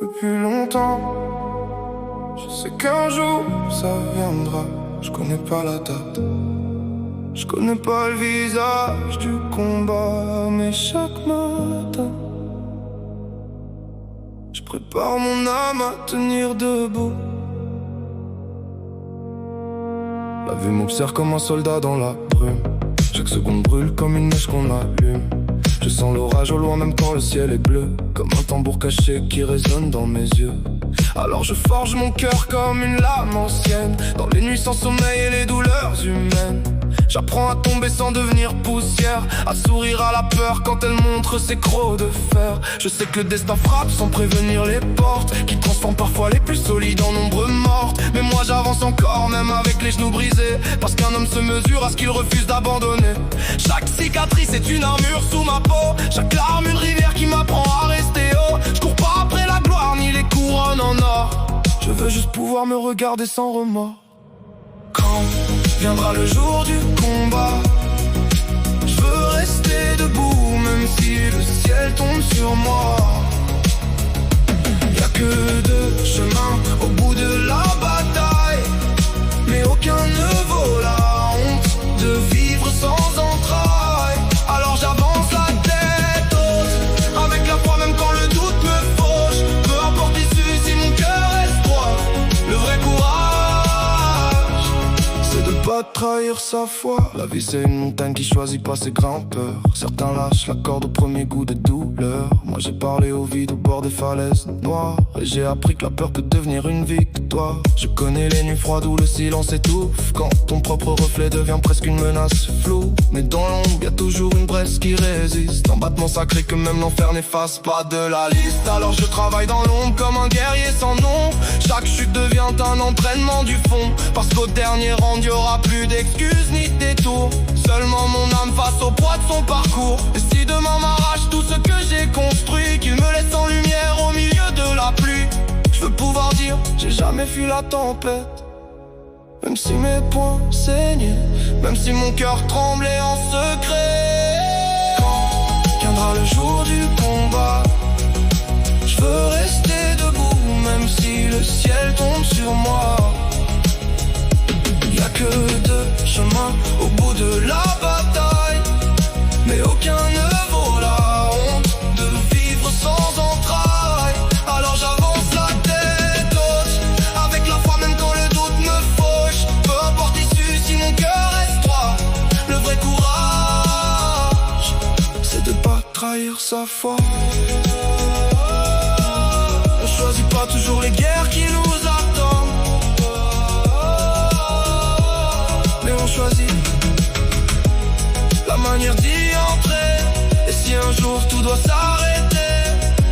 depuis longtemps. Je sais qu'un jour ça viendra. Je connais pas la date, je connais pas le visage du combat, mais chaque matin je prépare mon âme à tenir debout. La vue m'observe comme un soldat dans la brume. Chaque seconde brûle comme une mèche qu'on allume. Je sens l'orage au loin même quand le ciel est bleu, comme un tambour caché qui résonne dans mes yeux. Alors je forge mon cœur comme une lame ancienne, dans les nuits sans sommeil et les douleurs humaines. J'apprends à tomber sans devenir poussière, à sourire à la peur quand elle montre ses crocs de fer. Je sais que le destin frappe sans prévenir les portes, qui transforment parfois les plus solides en nombreux mortes. Mais moi j'avance encore, même avec les genoux brisés, parce qu'un homme se mesure à ce qu'il refuse d'abandonner. Chaque cicatrice est une armure sous ma peau, chaque larme une rivière qui m'apprend à rester haut. Je cours pas après la gloire ni les couronnes en or, je veux juste pouvoir me regarder sans remords. Quand viendra le jour du combat, je veux rester debout même si le ciel tombe sur moi. Y'a que deux chemins au bout de la bataille, mais aucun ne vaut la honte de vivre sans entrailles. Alors j'avance la tête haute, avec la foi même quand le doute me fauche. Peu importe l'issue si mon cœur reste droit. Le vrai courage, c'est de pas trahir sa foi. La vie c'est une montagne qui choisit pas ses grimpeurs. Certains lâchent la corde au premier goût de douleur. Moi j'ai parlé au vide au bord des falaises noires, et j'ai appris que la peur peut devenir une victoire. Je connais les nuits froides où le silence étouffe, quand ton propre reflet devient presque une menace floue. Mais dans l'ombre y'a toujours une bresse qui résiste, un battement sacré que même l'enfer n'efface pas de la liste. Alors je travaille dans l'ombre comme un guerrier sans nom. Chaque chute devient un entraînement du fond, parce qu'au dernier round y'aura plus d'excuses ni de détours. Seulement mon âme face au poids de son parcours. Et si demain m'arrache tout ce que j'ai construit, qu'il me laisse en lumière au milieu de la pluie, je veux pouvoir dire j'ai jamais fui la tempête, même si mes poings saignaient, même si mon cœur tremblait en secret. Quand viendra le jour du combat, je veux rester debout même si le ciel tombe sur moi. Y'a que deux chemins au bout de la bataille, mais aucun ne vaut la honte de vivre sans entrailles. Alors j'avance la tête haute, avec la foi même quand le doute me fauche. Peu importe l'issue si mon cœur reste droit. Le vrai courage, c'est de pas trahir sa foi. On choisit pas toujours les guerres qui nous attendent, mais on choisit la manière d'y entrer. Et si un jour tout doit s'arrêter,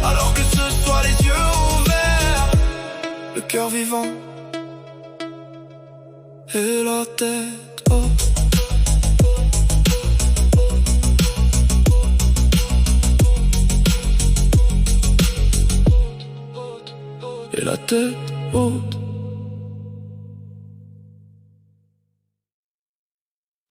alors que ce soit les yeux ouverts, le cœur vivant et la tête haute. Et la tête haute.